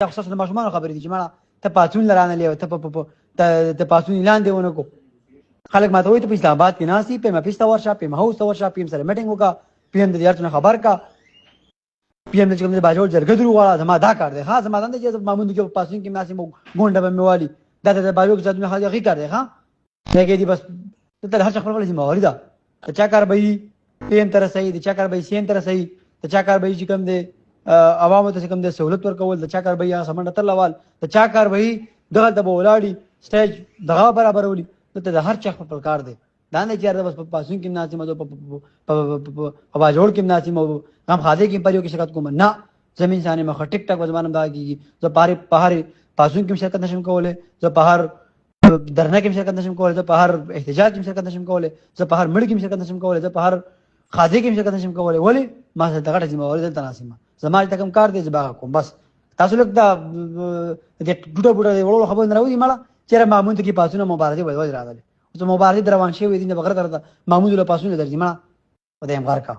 خصوصا د ماشومان خبرې دي چې مړه ته پاتون لرانه لیو ته پاتون اعلان دیونه کو خلک ماته وایي ته په اسلام آباد کې ناسي په ما پیستا ورشا په ما هوس ورشا په سره میټینګ وکا پی ام د یارتونه خبر کا پی ام چې کوم د باجوړ جرګه درو واړه زما دا کار دی ها زما د مامون کې پاسون کې ناسي مو ګونډه به میوالي دا د باجوړ ځد مې هغه کار دی ها نه کې دي بس ته هر څه خپل ذمہ واري ده ته چا کار به پی ام تر صحیح دي چا کار به سین تر صحیح ته چا کار به چې کوم دی عوامو ته کوم د سہولت ورکول د چا کار به یا سمند تر لوال د چا کار به دغه د بولاړي سټیج دغه برابرولي ته د هر چا خپل کار دی دا نه چې بس پاسون کې ناسي مو په باجوړ کې ناسي مو هم خاده کې پریو کې شرکت کوم نه زمين ثاني مخ ټیک ټاک وزمانم دا کیږي زه پاره پاسون کې شرکت نشم کوله زه په هر درنه کې شرکت نشم کوله زه په هر احتجاج کې شرکت نشم کوله زه په هر مړ کې شرکت نشم کوله زه په هر خاده کې شرکت نشم کوله ولی ما څه دغه ذمہ واري دلته ناسي ما زما ته کوم کار دی چې باغ کوم بس تاسو لږ دا د ټوټه بوټه وړو خبر نه راوځي مړه چیرې مامون ته کې پاسونه مبارزه وځي راغله مبارزه روان شي وي د بغیر درته مامون له پاسونه درځي مړه په دې امغار کا